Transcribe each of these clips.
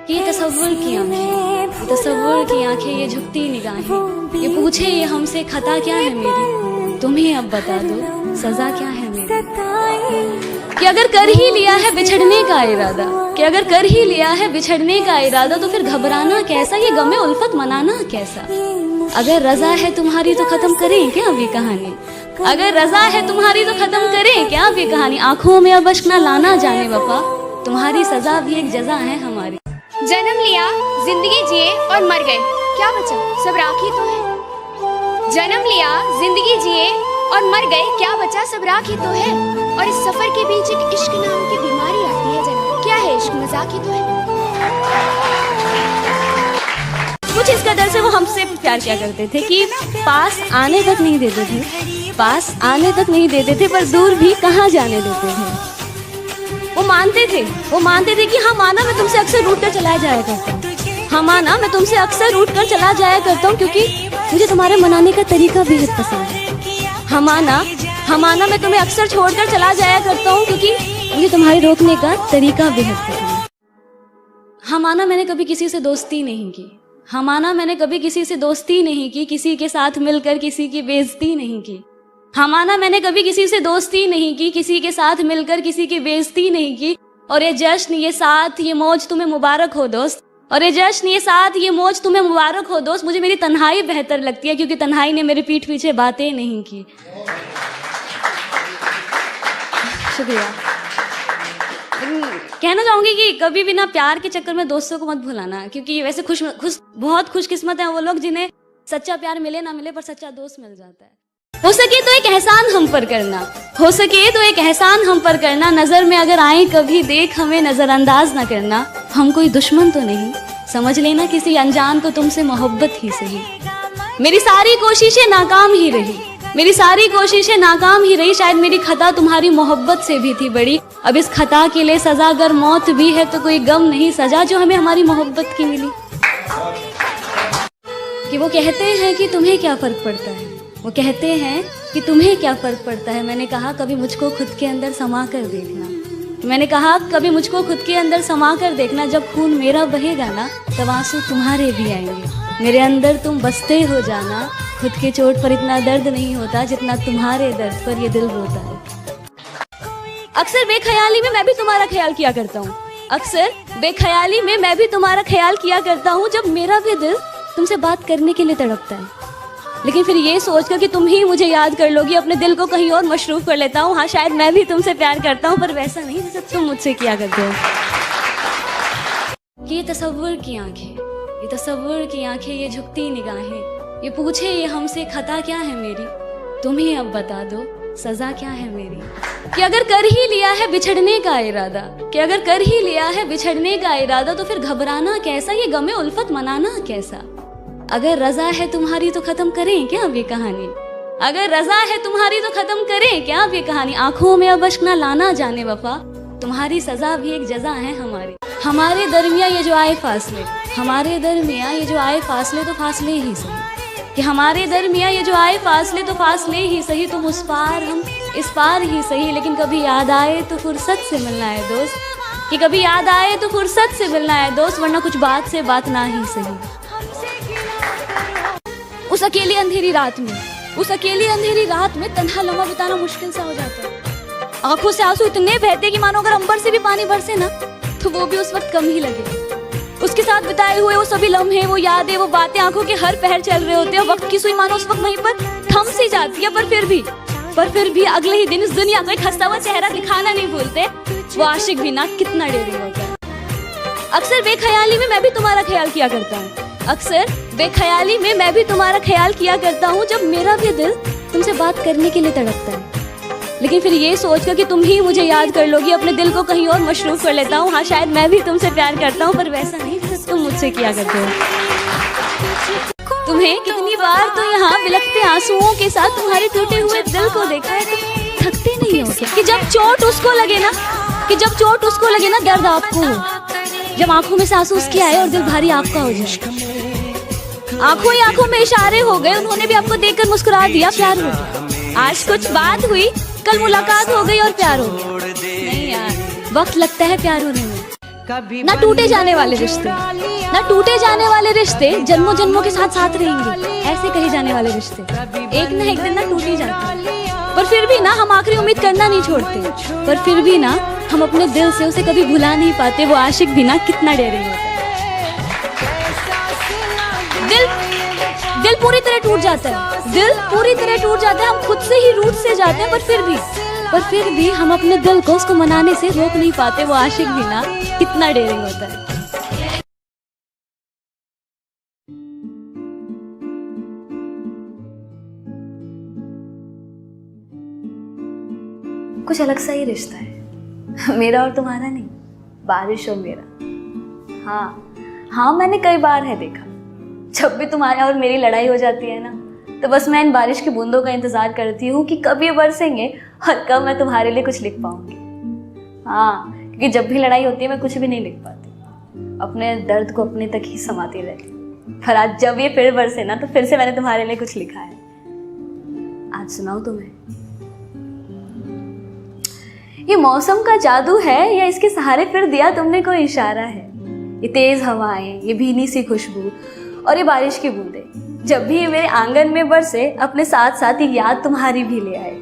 ये तसव्वुर की आंखें, तसव्वुर की आंखें, ये झुकती निगाहें, ये पूछे ये हमसे खता क्या है मेरी, तुम्हें अब बता दो सजा क्या है मेरी। कि अगर कर ही लिया है बिछड़ने का इरादा, कि अगर कर ही लिया है बिछड़ने का इरादा, तो फिर घबराना कैसा, ये गमे उल्फत मनाना कैसा। अगर रजा है तुम्हारी तो खत्म करें क्या अब ये कहानी, अगर रजा है तुम्हारी तो खत्म करें क्या अब ये कहानी। आंखों में अब अश्क ना लाना जाने वफा, तुम्हारी सजा भी एक जजा है हमारी। जन्म लिया, जिंदगी जिए और मर गए, क्या बचा सब राख ही तो है। जन्म लिया, जिंदगी जिए और मर गए, क्या बचा सब राख ही तो है। और इस सफर के बीच एक इश्क नाम की बीमारी आती है जन्म, क्या है इश्क मजाक ही तो है। कुछ इस कदर से वो हमसे प्यार किया करते थे कि पास आने तक नहीं देते थे, पास आने तक नहीं देते थे, पर दूर भी कहाँ जाने देते थे। वो मानते थे कि हाँ माना मैं तुमसे अक्सर रूठ कर चला जाया करता हूँ, हाँ माना मैं तुमसे अक्सर रूठ कर चला जाया करता हूँ, क्योंकि मुझे तुम्हारे मनाने का तरीका बेहद पसंद है। हाँ माना मैं तुम्हें अक्सर छोड़कर चला जाया करता हूँ, क्योंकि मुझे तुम्हारे रोकने का तरीका बेहद पसंद है। हाँ माना मैंने कभी किसी से दोस्ती नहीं की, हाँ माना मैंने कभी किसी से दोस्ती नहीं की, किसी के साथ मिलकर किसी की बेइज्जती नहीं की। हाँ माना मैंने कभी किसी से दोस्ती नहीं की, किसी के साथ मिलकर किसी की बेइज्जती नहीं की। और ये जश्न, ये साथ, ये मौज तुम्हें मुबारक हो दोस्त, और ये जश्न, ये साथ, ये मौज तुम्हें मुबारक हो दोस्त। मुझे मेरी तन्हाई बेहतर लगती है, क्योंकि तन्हाई ने मेरे पीठ पीछे बातें नहीं की। शुक्रिया। कहना चाहूंगी कि कभी भी ना प्यार के चक्कर में दोस्तों को मत भुलाना, क्योंकि वैसे बहुत खुशकिस्मत है वो लोग जिन्हें सच्चा प्यार मिले ना मिले पर सच्चा दोस्त मिल जाता है। हो सके तो एक एहसान हम पर करना, हो सके तो एक एहसान हम पर करना, नजर में अगर आए कभी देख हमें नजरअंदाज ना करना। हम कोई दुश्मन तो नहीं, समझ लेना किसी अनजान को तुमसे मोहब्बत ही सही। मेरी सारी कोशिशें नाकाम ही रही, मेरी सारी कोशिशें नाकाम ही रही, शायद मेरी खता तुम्हारी मोहब्बत से भी थी बड़ी। अब इस खता के लिए सजा अगर मौत भी है तो कोई गम नहीं सजा जो हमें हमारी मोहब्बत की मिली। कि वो कहते हैं कि तुम्हें क्या फर्क पड़ता है, वो कहते हैं कि तुम्हें क्या फर्क पड़ता है। मैंने कहा कभी मुझको खुद के अंदर समा कर देखना, मैंने कहा कभी मुझको खुद के अंदर समा कर देखना। जब खून मेरा बहेगा ना तब आंसू तुम्हारे भी आएंगे, मेरे अंदर तुम बसते हो जाना। खुद के चोट पर इतना दर्द नहीं होता जितना तुम्हारे दर्द पर ये दिल रोता है। अक्सर बेख्याली में मैं भी तुम्हारा ख्याल किया करता हूँ, अक्सर बेख्याली में मैं भी तुम्हारा ख्याल किया करता हूँ, जब मेरा भी दिल तुमसे बात करने के लिए तड़पता है। लेकिन फिर ये सोचकर कि तुम ही मुझे याद कर लोगी, अपने दिल को कहीं और मशरूफ कर लेता हूँ। हाँ शायद मैं भी तुमसे प्यार करता हूँ, पर वैसा नहीं जैसे तुम मुझसे किया करते हो। ये तसव्वुर की आंखें, ये तसव्वुर की आंखें, ये झुकती निगाहें, ये पूछे ये हमसे खता क्या है मेरी, तुम्हें अब बता दो सजा क्या है मेरी। कि अगर कर ही लिया है बिछड़ने का इरादा, कि अगर कर ही लिया है बिछड़ने का इरादा, तो फिर घबराना कैसा, ये गमे उल्फत मनाना कैसा। अगर रजा है तुम्हारी तो खत्म करें क्या अब ये कहानी, अगर रजा है तुम्हारी तो खत्म करें क्या अब ये कहानी। आंखों में अब अश्क ना लाना जाने वफा, तुम्हारी सजा भी एक जजा है हमारी। हमारे दरमिया ये जो आए फासले, हमारे दरमिया ये जो आए फासले तो फासले ही सही, कि हमारे दरमिया ये जो आए फासले तो फासले ही सही। तुम उस पार हम इस पार ही सही, लेकिन कभी याद आए तो फुर्सत से मिलना है दोस्त, कि कभी याद आए तो फुर्सत से मिलना है दोस्त, वरना कुछ बात से बात ना ही सही। उस अकेली अंधेरी रात में, उस अकेली अंधेरी रात में तन्हा लम्हा बिताना मुश्किल सा हो जाता है। आंखों से आंसू इतने बहते कि मानो अगर अंबर से भी पानी बरसे ना तो वो भी उस वक्त कम ही लगे। उसके साथ बिताए हुए वो सभी लम्हे, वो यादें, वो बातें आंखों के हर पहर चल रहे होते हैं। वक्त की सुई मानो उस वक्त वहीं पर थम सी जाती है, पर फिर भी अगले ही दिन इस दुनिया को एक हंसता हुआ चेहरा दिखाना नहीं भूलते वो आशिक भी ना कितना डेरी होता है। अक्सर बेख्याली में मैं भी तुम्हारा ख्याल किया करता हूँ, अक्सर बेख्याली में मैं भी तुम्हारा ख्याल किया करता हूँ, जब मेरा भी दिल तुमसे बात करने के लिए तड़पता है। लेकिन फिर ये सोचकर कि तुम ही मुझे याद कर लोगी, अपने दिल को कहीं और मशरूफ कर लेता हूँ। हाँ शायद मैं भी तुमसे प्यार करता हूँ, पर वैसा नहीं जैसे तुम मुझसे किया करते हो। तुम्हें कितनी बार तो यहाँ बिलखते आंसुओं के साथ तुम्हारे टूटे हुए दिल को देखा है, तुम थकते नहीं हो क्या? कि जब चोट उसको लगे ना, कि जब चोट उसको लगे ना दर्द आपको हो, जब आंखों में से आंसू उसके आए और दिल भारी आपका हो जाए। आंखों ही आंखों में इशारे हो गए, उन्होंने भी आपको देखकर मुस्कुरा दिया, प्यार हो गया। आज कुछ बात हुई, कल मुलाकात हो गई और प्यार हो गया। नहीं यार, वक्त लगता है प्यार होने में, ना टूटे जाने वाले रिश्ते, ना टूटे जाने वाले रिश्ते जन्मों जन्मों के साथ साथ रहेंगे, ऐसे कहे जाने वाले रिश्ते एक ना एक दिन ना टूट ही जाते हैं। पर फिर भी ना हम आखिरी उम्मीद करना नहीं छोड़ते, पर फिर भी ना हम अपने दिल से उसे कभी भुला नहीं पाते। वो आशिक भी ना कितना डेयरिंग होता है। दिल पूरी तरह टूट जाता है, दिल पूरी तरह टूट जाता है, हम खुद से ही रूठ से जाते हैं, पर फिर भी हम अपने दिल को उसको मनाने से रोक नहीं पाते। वो आशिक भी ना कितना डेयरिंग होता है। कुछ अलग सा ही रिश्ता है मेरा और तुम्हारा नहीं, बारिश और मेरा। हाँ, मैंने कई बार है देखा, जब भी तुम्हारे और मेरी लड़ाई हो जाती है ना, तो बस मैं इन बारिश की बूंदों का इंतजार करती हूँ कि कब ये बरसेंगे और कब मैं तुम्हारे लिए कुछ लिख पाऊंगी। हाँ, क्योंकि जब भी लड़ाई होती है मैं कुछ भी नहीं लिख पाती, अपने दर्द को अपने तक ही समाती रहती हूँ। पर आज जब ये फिर बरसे ना, तो फिर से मैंने तुम्हारे लिए कुछ लिखा है। आज सुनाऊं तुम्हें? ये मौसम का जादू है या इसके सहारे फिर दिया तुमने कोई इशारा है? ये तेज हवाएं, ये भीनी सी खुशबू और ये बारिश की बूंदें, जब भी ये मेरे आंगन में बरसे, अपने साथ साथ ये याद तुम्हारी भी ले आए।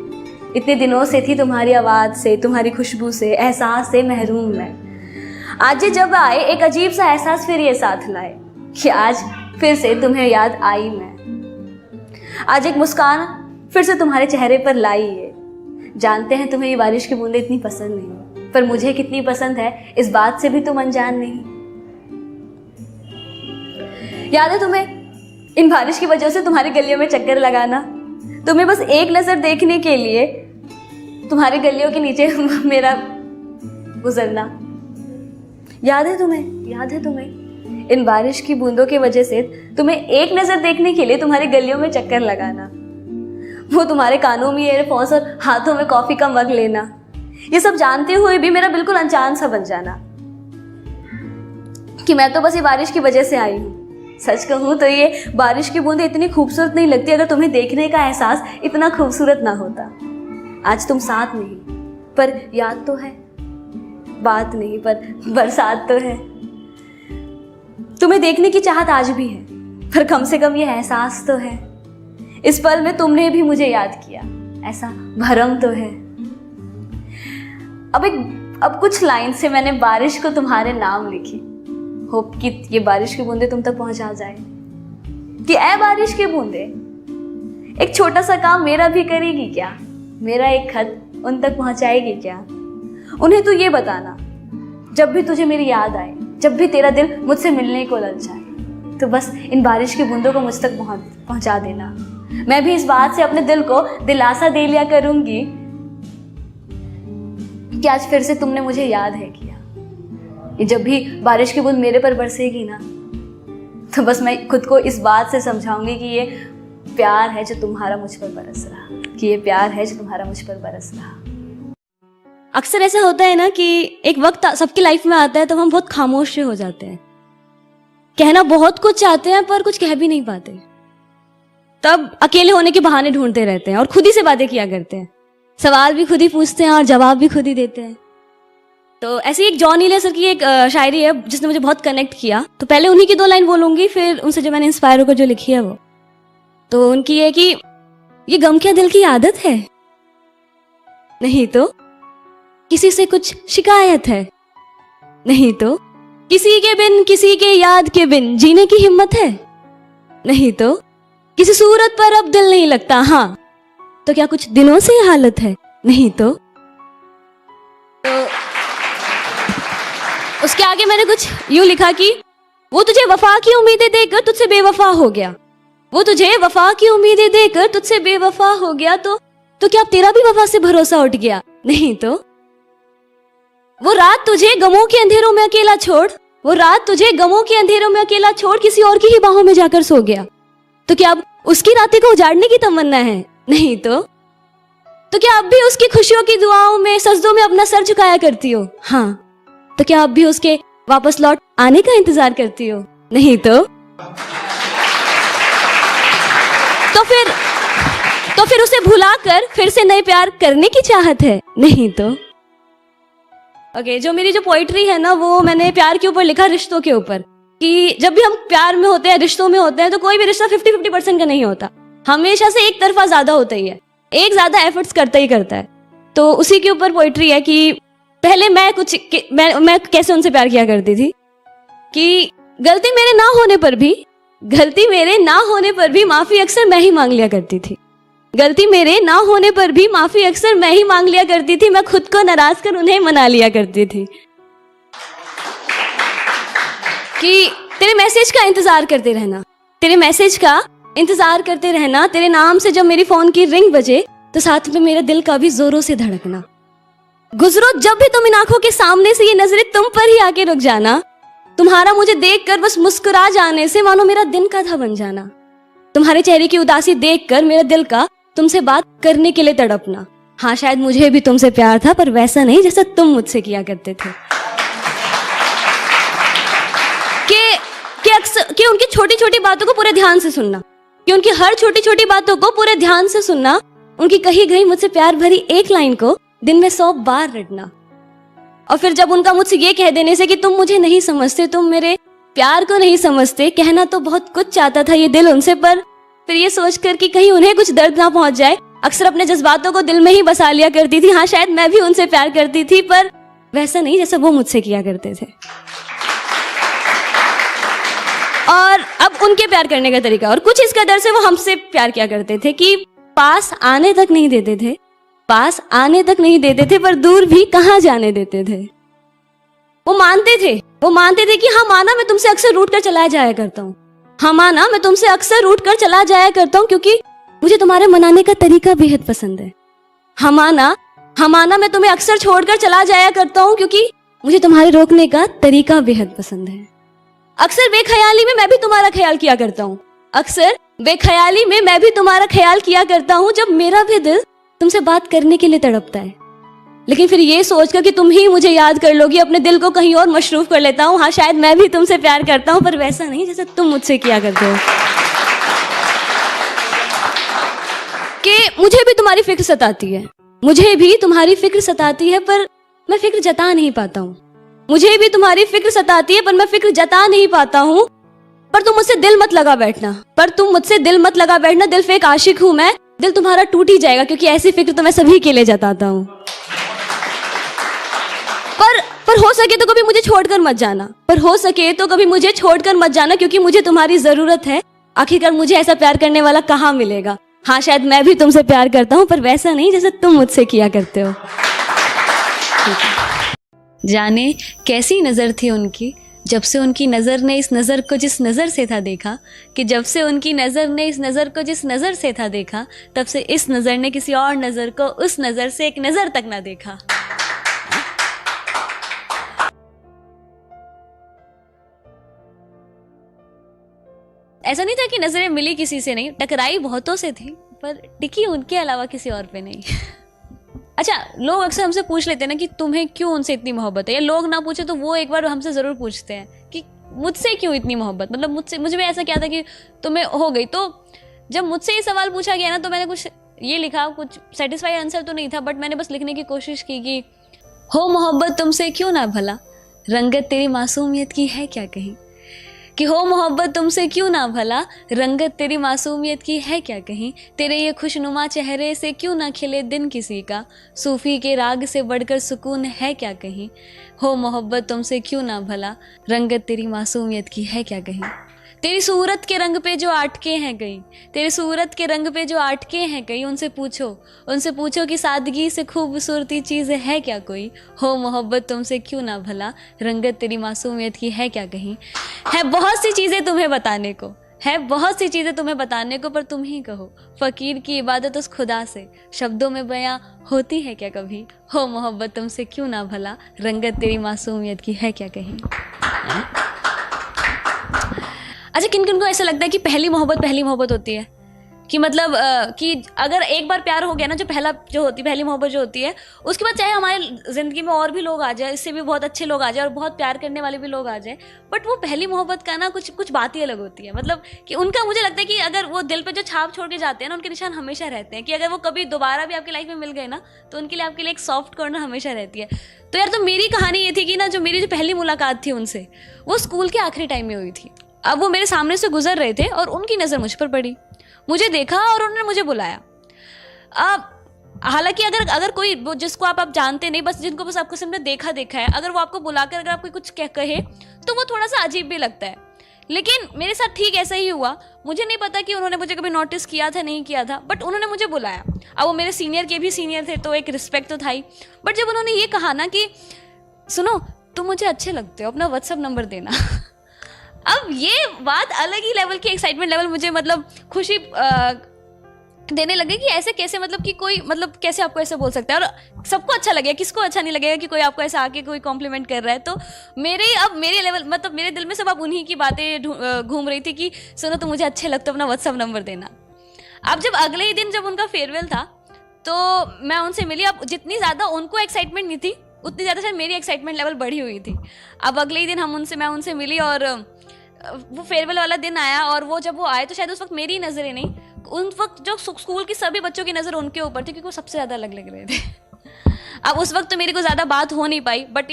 इतने दिनों से थी तुम्हारी आवाज़ से, तुम्हारी खुशबू से, एहसास से महरूम मैं। आज ये जब आए, एक अजीब सा एहसास फिर ये साथ लाए कि आज फिर से तुम्हें याद आई मैं। आज एक मुस्कान फिर से तुम्हारे चेहरे पर लाई है। जानते हैं तुम्हें ये बारिश की बूंदें इतनी पसंद नहीं, पर मुझे कितनी पसंद है इस बात से भी तुम अनजान नहीं। याद है तुम्हें इन बारिश की वजह से तुम्हारी गलियों में चक्कर लगाना, तुम्हें बस एक नज़र देखने के लिए तुम्हारी गलियों के नीचे मेरा गुजरना। याद है तुम्हें इन बारिश की बूंदों की वजह से तुम्हें एक नज़र देखने के लिए तुम्हारी गलियों में चक्कर लगाना, वो तुम्हारे कानों में ईयरफोन्स और हाथों में कॉफी का मग लेना, ये सब जानते हुए भी मेरा बिल्कुल अनजान सा बन जाना कि मैं तो बस ये बारिश की वजह से आई हूँ। सच कहूँ तो ये बारिश की बूंदें इतनी खूबसूरत नहीं लगती अगर तुम्हें देखने का एहसास इतना खूबसूरत ना होता। आज तुम साथ नहीं, पर याद तो है, बात नहीं पर बरसात तो है। तुम्हें देखने की चाहत आज भी है, पर कम से कम ये एहसास तो है। इस पल में तुमने भी मुझे याद किया, ऐसा भरम तो है। अब कुछ लाइन से मैंने बारिश को तुम्हारे नाम लिखी, होप कि ये बारिश की बूंदें तुम तक पहुंचा जाए। कि ऐ बारिश की बूंदें, एक छोटा सा काम मेरा भी करेगी क्या? मेरा एक खत उन तक पहुंचाएगी क्या? उन्हें तो ये बताना, जब भी तुझे मेरी याद आए, जब भी तेरा दिल मुझसे मिलने को ललचाए, तो बस इन बारिश की बूंदों को मुझ तक पहुंचा देना। मैं भी इस बात से अपने दिल को दिलासा दे लिया करूंगी कि आज फिर से तुमने मुझे याद है किया। ये जब भी बारिश की बूंद मेरे पर बरसेगी ना, तो बस मैं खुद को इस बात से समझाऊंगी कि ये प्यार है जो तुम्हारा मुझ पर बरस रहा, कि ये प्यार है जो तुम्हारा मुझ पर बरस रहा। अक्सर ऐसा होता है ना कि एक वक्त सबकी लाइफ में आता है तो हम बहुत खामोश हो जाते हैं, कहना बहुत कुछ चाहते हैं पर कुछ कह भी नहीं पाते। तब अकेले होने के बहाने ढूंढते रहते हैं और खुद ही से बातें किया करते हैं, सवाल भी खुद ही पूछते हैं और जवाब भी खुद ही देते हैं। तो ऐसी एक जॉन ईले सर की एक शायरी है जिसने मुझे बहुत कनेक्ट किया। तो पहले उन्हीं की 2 लाइन बोलूंगी, फिर उनसे जो मैंने इंस्पायर होकर जो लिखी है वो। तो उनकी है कि ये गम क्या दिल की आदत है? नहीं तो किसी से कुछ शिकायत है? नहीं तो किसी के बिन, किसी के याद के बिन जीने की हिम्मत है? नहीं तो किसी सूरत पर अब दिल नहीं लगता? हाँ, तो क्या कुछ दिनों से ये हालत है? नहीं तो उसके आगे मैंने कुछ यूं लिखा कि वो तुझे वफा की उम्मीदें देकर तुझसे बेवफा हो गया, वो तुझे वफा की उम्मीदें देकर तुझसे बेवफा हो गया, तो क्या अब तेरा भी वफा से भरोसा उठ गया? नहीं तो वो रात तुझे गमों के अंधेरों में अकेला छोड़, वो रात तुझे गमों के अंधेरों में अकेला छोड़ किसी और की ही बाहों में जाकर सो गया, तो क्या अब उसकी रातें को उजाड़ने की तमन्ना है? नहीं तो क्या अब भी उसकी खुशियों की दुआओं में, सजदों में अपना सर झुकाया करती हो? हाँ, तो क्या अब भी उसके वापस लौट आने का इंतजार करती हो? नहीं तो फिर उसे भुलाकर फिर से नए प्यार करने की चाहत है? नहीं तो ओके, जो मेरी जो पोइट्री है ना, वो मैंने प्यार के ऊपर लिखा, रिश्तों के ऊपर। कि जब भी हम प्यार में होते हैं, रिश्तों में होते हैं, तो कोई भी रिश्ता 50-50% का नहीं होता, हमेशा से एक तरफा ज्यादा होता ही है, एक ज्यादा एफर्ट्स करता ही करता है। तो उसी के ऊपर पोइट्री है कि पहले मैं कैसे उनसे प्यार किया करती थी कि गलती मेरे ना होने पर भी माफी अक्सर मैं ही मांग लिया करती थी। गलती मेरे ना होने पर भी माफी अक्सर मैं ही मांग लिया करती थी। मैं खुद को नाराज कर उन्हें मना लिया करती थी कि तेरे मैसेज का इंतजार करते रहना, तेरे मैसेज का इंतजार करते रहना, तेरे नाम से जब मेरी फोन की रिंग बजे तो साथ में मेरा दिल का भी जोरों से धड़कना। गुजरो जब भी तुम इन आंखों के सामने से, ये नजरें तुम पर ही आके रुक जाना। तुम्हारा मुझे देखकर बस मुस्कुरा जाने से मानो मेरा दिन का था बन जाना। तुम्हारे चेहरे की उदासी देखकर मेरा दिल का तुमसे बात करने के लिए तड़पना। हाँ, शायद मुझे भी तुमसे प्यार था, पर वैसा नहीं जैसा तुम मुझसे किया करते थे। कि उनकी छोटी छोटी बातों को पूरे ध्यान से सुनना, कि उनकी हर छोटी छोटी बातों को पूरे ध्यान से सुनना, उनकी कही गई मुझसे प्यार भरी एक लाइन को दिन में 100 बार रटना। और फिर जब उनका मुझसे ये कह देने से कि तुम मुझे नहीं समझते, तुम मेरे प्यार को नहीं समझते, कहना तो बहुत कुछ चाहता था ये दिल उनसे, पर फिर ये सोचकर कि कहीं उन्हें कुछ दर्द ना पहुंच जाए, अक्सर अपने जज्बातों को दिल में ही बसा लिया करती थी। हाँ, शायद मैं भी उनसे प्यार करती थी, पर वैसा नहीं जैसा वो मुझसे किया करते थे। और अब उनके प्यार करने का तरीका, और कुछ इस कदर से वो हमसे प्यार किया करते थे कि पास आने तक नहीं देते थे, पर दूर भी कहाँ जाने देते थे। वो मानते थे कि हाँ माना, मैं तुमसे अक्सर रूठ कर चला जाया करता हूँ। हाँ माना, मैं तुमसे अक्सर रूठ कर चला जाया करता हूँ, क्योंकि मुझे तुम्हारे मनाने का तरीका बेहद पसंद है। हाँ माना, मैं तुम्हें अक्सर छोड़कर चला जाया करता हूँ, क्योंकि मुझे तुम्हारे रोकने का तरीका बेहद पसंद है। अक्सर बेख्याली में मैं भी तुम्हारा ख्याल किया करता हूँ, जब मेरा भी दिल तुमसे बात करने के लिए तड़पता है। लेकिन फिर ये सोचकर कि तुम ही मुझे याद कर लोगी, अपने दिल को कहीं और मशरूफ कर लेता हूँ। हाँ, शायद मैं भी तुमसे प्यार करता हूँ, पर वैसा नहीं जैसा तुम मुझसे किया करते हो। कि मुझे भी तुम्हारी फिक्र सताती है, पर मैं फिक्र जता नहीं पाता हूँ। मुझे भी तुम्हारी फिक्र सताती है, पर मैं फिक्र जता नहीं पाता हूँ। पर तुम मुझसे दिल मत लगा बैठना, दिल फेक आशिक हूँ मैं, दिल तुम्हारा टूट ही जाएगा, क्योंकि ऐसी फिक्र तो मैं सभी के लिए जताता हूँ। पर हो सके तो कभी मुझे छोड़कर मत जाना, क्योंकि मुझे तुम्हारी जरूरत है। आखिरकार मुझे ऐसा प्यार करने वाला कहाँ मिलेगा। हाँ, शायद मैं भी तुमसे प्यार करता हूँ, पर वैसा नहीं जैसा तुम मुझसे किया करते हो। जाने कैसी नजर थी उनकी, जब से उनकी नजर ने इस नजर को जिस नजर से था देखा, तब से इस नजर ने किसी और नजर को उस नजर से एक नजर तक ना देखा। ऐसा नहीं था कि नजरें मिली किसी से नहीं, टकराई बहुतों से थी, पर टिकी उनके अलावा किसी और पे नहीं। अच्छा, लोग अक्सर हमसे पूछ लेते हैं ना कि तुम्हें क्यों उनसे इतनी मोहब्बत है, या लोग ना पूछे तो वो एक बार हमसे जरूर पूछते हैं कि मुझसे क्यों इतनी मोहब्बत, मतलब मुझे भी ऐसा क्या था कि तुम्हें हो गई। तो जब मुझसे ये सवाल पूछा गया ना, तो मैंने कुछ ये लिखा, कुछ सेटिस्फाई आंसर तो नहीं था, बट मैंने बस लिखने की कोशिश की कि हो मोहब्बत तुमसे क्यों ना भला, रंगत तेरी मासूमियत की है क्या कहीं। कि हो मोहब्बत तुमसे क्यों ना भला, रंगत तेरी मासूमियत की है क्या कहीं। तेरे ये खुशनुमा चेहरे से क्यों ना खिले दिन किसी का, सूफी के राग से बढ़कर सुकून है क्या कहीं। हो मोहब्बत तुमसे क्यों ना भला, रंगत तेरी मासूमियत की है क्या कहीं। तेरी सूरत के रंग पे जो आटके हैं कहीं, उनसे पूछो कि सादगी से खूबसूरती चीज़ है क्या कोई। हो मोहब्बत तुमसे क्यों ना भला, रंगत तेरी मासूमियत की है क्या कहीं। है बहुत सी चीज़ें तुम्हें बताने को, पर तुम ही कहो, फ़कीर की इबादत उस खुदा से शब्दों में बयां होती है क्या कभी। हो मोहब्बत तुमसे क्यों ना भला, रंगत तेरी मासूमियत की है क्या कहीं। अच्छा, किन किन को ऐसा लगता है कि पहली मोहब्बत होती है, कि मतलब कि अगर एक बार प्यार हो गया ना, जो पहली मोहब्बत जो होती है, उसके बाद चाहे हमारी ज़िंदगी में और भी लोग आ जाए, इससे भी बहुत अच्छे लोग आ जाए और बहुत प्यार करने वाले भी लोग आ जाए, बट वो पहली मोहब्बत का ना कुछ बात ही अलग होती है। मतलब कि उनका मुझे लगता है कि अगर वो दिल पे जो छाप छोड़ के जाते हैं ना, उनके निशान हमेशा रहते हैं, कि अगर वो कभी दोबारा भी आपकी लाइफ में मिल गए ना, तो उनके लिए आपके लिए एक सॉफ्ट कॉर्नर हमेशा रहती है। तो यार, तो मेरी कहानी ये थी कि ना, जो मेरी जो पहली मुलाकात थी उनसे, वो स्कूल के आखिरी टाइम में हुई थी। अब वो मेरे सामने से गुजर रहे थे और उनकी नज़र मुझ पर पड़ी, मुझे देखा और उन्होंने मुझे बुलाया। अब हालांकि अगर कोई जिसको आप जानते नहीं, बस जिनको बस आपको सिर्फ देखा है, अगर वो आपको बुलाकर अगर आपको कुछ कहे तो वो थोड़ा सा अजीब भी लगता है। लेकिन मेरे साथ ठीक ऐसा ही हुआ। मुझे नहीं पता कि उन्होंने मुझे कभी नोटिस किया था नहीं किया था, बट उन्होंने मुझे बुलाया। अब वो मेरे सीनियर के भी सीनियर थे, तो एक रिस्पेक्ट तो था ही। बट जब उन्होंने ये कहा ना कि सुनो, तुम मुझे अच्छे लगते हो, अपना व्हाट्सएप नंबर देना। अब ये बात अलग ही लेवल की एक्साइटमेंट लेवल मुझे मतलब खुशी देने लगे कि ऐसे कैसे, मतलब कि कोई मतलब कैसे आपको ऐसे बोल सकता है। और सबको अच्छा लगेगा, किसको अच्छा नहीं लगेगा कि कोई आपको ऐसा आके कोई कॉम्प्लीमेंट कर रहा है। तो मेरे लेवल मतलब मेरे दिल में सब अब उन्हीं की बातें घूम रही थी कि सुनो, तो मुझे अच्छे लगते हो, अपना व्हाट्सएप नंबर देना। अब जब अगले ही दिन जब उनका फेयरवेल था, तो मैं उनसे मिली। अब जितनी ज़्यादा उनको एक्साइटमेंट नहीं थी, उतनी ज़्यादा शायद मेरी एक्साइटमेंट लेवल बढ़ी हुई थी। अब अगले ही दिन मैं उनसे मिली और वो फेयरवेल वाला दिन आया। और वो जब वो आए तो शायद उस वक्त मेरी नज़रें नहीं, उन वक्त जो स्कूल की सभी बच्चों की नज़र उनके ऊपर थी, क्योंकि वो सबसे ज़्यादा अलग लग रहे थे। अब उस वक्त तो मेरी को ज़्यादा बात हो नहीं पाई, बट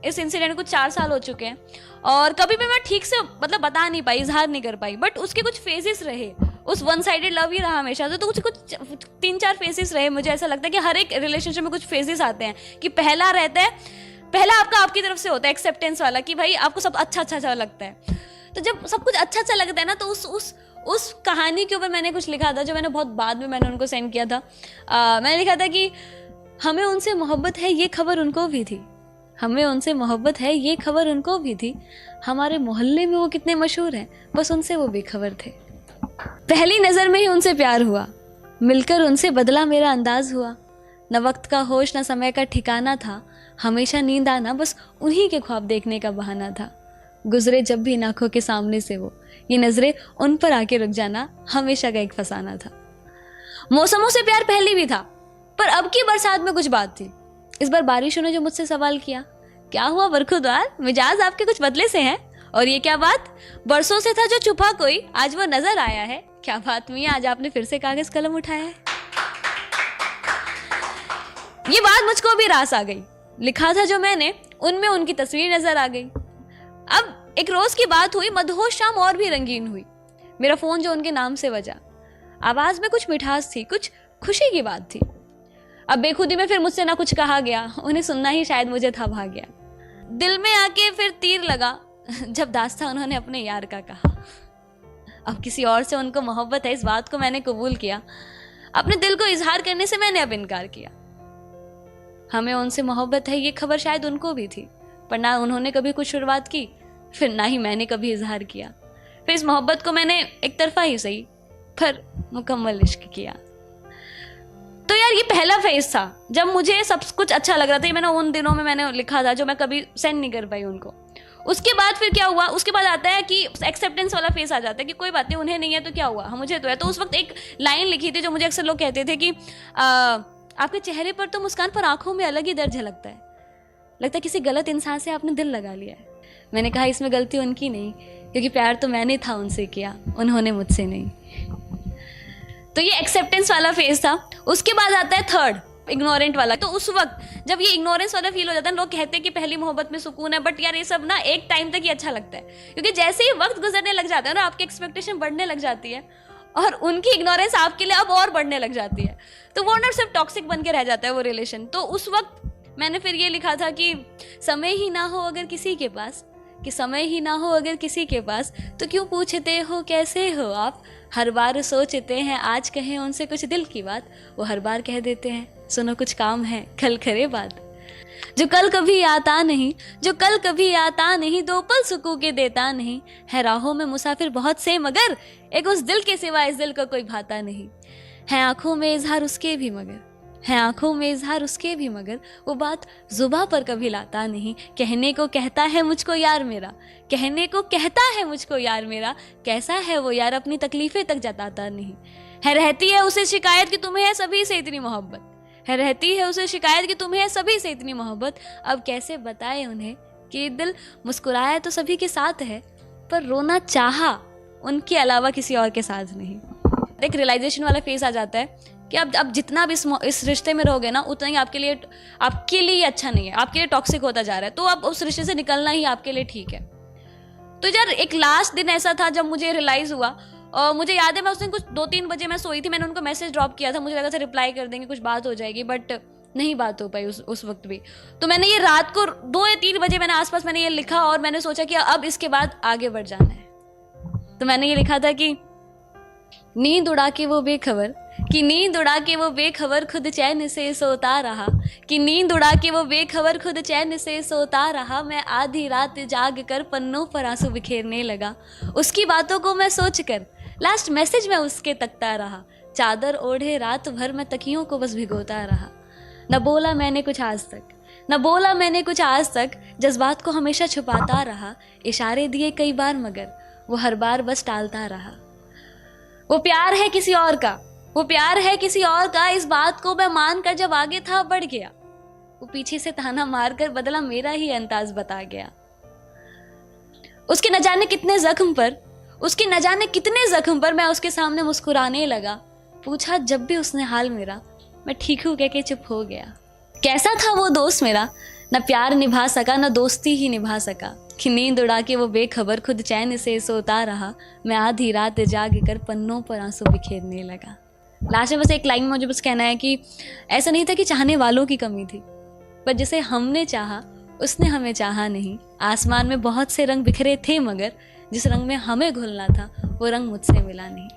इस इंसिडेंट को 4 साल हो चुके हैं और कभी भी मैं ठीक से मतलब बता नहीं पाई, इजहार नहीं कर पाई। बट उसके कुछ फेजेस रहे, उस वन साइडेड लव ही रहा हमेशा। तो कुछ 3-4 फेजेस रहे। मुझे ऐसा लगता है कि हर एक रिलेशनशिप में कुछ फेजेस आते हैं कि पहला आपका आपकी तरफ से होता है एक्सेप्टेंस वाला, कि भाई आपको सब अच्छा लगता है। तो जब सब कुछ अच्छा लगता है ना, तो उस कहानी के ऊपर मैंने कुछ लिखा था, जो मैंने बहुत बाद में मैंने उनको सेंड किया था। मैंने लिखा था कि हमें उनसे मोहब्बत है, ये खबर उनको भी थी। हमें उनसे मोहब्बत है, ये खबर उनको भी थी। हमारे मोहल्ले में वो कितने मशहूर हैं, बस उनसे वो बेखबर थे। पहली नज़र में ही उनसे प्यार हुआ, मिलकर उनसे बदला मेरा अंदाज हुआ। न वक्त का होश न समय का ठिकाना था, हमेशा नींद आना बस उन्हीं के ख्वाब देखने का बहाना था। गुजरे जब भी आंखों के सामने से वो, ये नजरें उन पर आके रुक जाना हमेशा का एक फसाना था। मौसमों से प्यार पहले भी था, पर अब की बरसात में कुछ बात थी। इस बार बारिशों ने जो मुझसे सवाल किया, क्या हुआ बरखुरदार, मिजाज आपके कुछ बदले से हैं? और ये क्या बात, बरसों से था जो छुपा कोई, आज वो नजर आया है। क्या बात मियां, आज आपने फिर से कागज कलम उठाया है? ये बात मुझको भी रास आ गई। लिखा था जो मैंने, उनमें उनकी तस्वीर नजर आ गई। अब एक रोज की बात हुई, मदहोश शाम और भी रंगीन हुई। मेरा फोन जो उनके नाम से बजा, आवाज में कुछ मिठास थी, कुछ खुशी की बात थी। अब बेखुदी में फिर मुझसे ना कुछ कहा गया, उन्हें सुनना ही शायद मुझे था भाग गया। दिल में आके फिर तीर लगा, जब दास्तां उन्होंने अपने यार का कहा। अब किसी और से उनको मोहब्बत है, इस बात को मैंने कबूल किया। अपने दिल को इजहार करने से मैंने अब इनकार किया। हमें उनसे मोहब्बत है, ये खबर शायद उनको भी थी, पर ना उन्होंने कभी कुछ शुरुआत की, फिर ना ही मैंने कभी इजहार किया। फिर इस मोहब्बत को मैंने एक तरफा ही सही, पर मुकम्मल इश्क किया। तो यार, ये पहला फेज था जब मुझे सब कुछ अच्छा लग रहा था। ये मैंने उन दिनों में मैंने लिखा था, जो मैं कभी सेंड नहीं कर पाई उनको। उसके बाद फिर क्या हुआ, उसके बाद आता है कि एक्सेप्टेंस वाला फेस आ जाता है कि कोई बात नहीं, उन्हें नहीं है तो क्या हुआ, मुझे तो है। तो उस वक्त एक लाइन लिखी थी जो मुझे अक्सर लोग कहते थे कि आपके चेहरे पर तो मुस्कान, पर आंखों में अलग ही दर्द झलकता है, लगता है किसी गलत इंसान से आपने दिल लगा लिया है। मैंने कहा इसमें गलती उनकी नहीं, क्योंकि प्यार तो मैंने था उनसे किया, उन्होंने मुझसे नहीं। तो ये एक्सेप्टेंस वाला फेज था। उसके बाद आता है थर्ड, इग्नोरेंट वाला। तो उस वक्त जब ये इग्नोरेंस वाला फील हो जाता है, लोग कहते हैं कि पहली मोहब्बत में सुकून है, बट यार ये सब ना एक टाइम तक ही अच्छा लगता है, क्योंकि जैसे ही वक्त गुजरने लग जाता है ना, आपकी एक्सपेक्टेशन बढ़ने लग जाती है और उनकी इग्नोरेंस आपके लिए अब और बढ़ने लग जाती है। तो वो ना सिर्फ टॉक्सिक बन के रह जाता है वो रिलेशन। तो उस वक्त मैंने फिर ये लिखा था कि समय ही ना हो अगर किसी के पास, कि समय ही ना हो अगर किसी के पास, तो क्यों पूछते हो कैसे हो आप। हर बार सोचते हैं आज कहें उनसे कुछ दिल की बात, वो हर बार कह देते हैं सुनो कुछ काम है कल करे बात। जो कल कभी आता नहीं, जो कल कभी आता नहीं, दो पल सुकून के देता नहीं, है राहों में मुसाफिर बहुत से, मगर एक उस दिल के सिवा इस दिल को कोई भाता नहीं। है आंखों में इजहार उसके भी मगर, है आंखों में इजहार उसके भी मगर, वो बात जुबां पर कभी लाता नहीं। कहने को कहता है मुझको यार मेरा, कहने को कहता है मुझको यार मेरा, कैसा है वो यार अपनी तकलीफें तक जताता नहीं। है रहती है उसे शिकायत कि तुम्हें है सभी से इतनी मोहब्बत, है रहती है उसे शिकायत कि तुम्हें है सभी से इतनी मोहब्बत। अब कैसे बताए उन्हें कि दिल मुस्कुराया तो सभी के साथ है, पर रोना चाहा उनके अलावा किसी और के साथ नहीं। एक रियलाइजेशन वाला फेज आ जाता है कि अब जितना भी इस रिश्ते में रहोगे ना, उतना ही आपके लिए अच्छा नहीं है, आपके लिए टॉक्सिक होता जा रहा है। तो अब उस रिश्ते से निकलना ही आपके लिए ठीक है। तो यार एक लास्ट दिन ऐसा था जब मुझे रियलाइज हुआ, और मुझे याद है मैं उस दिन कुछ 2-3 बजे मैं सोई थी, मैंने उनको मैसेज ड्रॉप किया था, मुझे लगा था रिप्लाई कर देंगे, कुछ बात हो जाएगी, बट नहीं बात हो पाई उस वक्त भी। तो मैंने ये रात को 2 या 3 बजे मैंने आसपास मैंने ये लिखा, और मैंने सोचा कि अब इसके बाद आगे बढ़ जाना है। तो मैंने ये लिखा था कि नींद उड़ा के वो बेखबर, कि नींद उड़ा के वो बेखबर खुद चैन से सोता रहा, कि नींद उड़ा के वो बेखबर खुद चैन से सोता रहा। मैं आधी रात जाग कर पन्नों पर आंसू बिखेरने लगा, उसकी बातों को मैं सोच कर लास्ट मैसेज में उसके तकता रहा। चादर ओढ़े रात भर मैं तकियों को बस भिगोता रहा। न बोला मैंने कुछ आज तक, न बोला मैंने कुछ आज तक, जज्बात को हमेशा छुपाता रहा। इशारे दिए कई बार मगर वो हर बार बस टालता रहा। वो प्यार है किसी और का, वो प्यार है किसी और का, इस बात को मैं मान कर जब आगे था बढ़ गया। वो पीछे से ताना मार कर बदला मेरा ही अंदाज बता गया। उसके न जाने कितने जख्म पर, उसके न जाने कितने जख्म पर मैं उसके सामने मुस्कुराने लगा। पूछा जब भी उसने हाल मेरा, मैं ठीक हूँ कह के चुप हो गया। कैसा था वो दोस्त मेरा, न प्यार निभा सका न दोस्ती ही निभा सका, कि नींद उड़ा के वो बेखबर खुद चैन से सोता रहा। मैं आधी रात जाग कर पन्नों पर आंसू बिखेरने लगा। लास्ट में बस एक लाइन में मुझे बस कहना है कि ऐसा नहीं था कि चाहने वालों की कमी थी, पर जिसे हमने चाहा उसने हमें चाहा नहीं। आसमान में बहुत से रंग बिखरे थे मगर जिस रंग में हमें घुलना था वो रंग मुझसे मिला नहीं।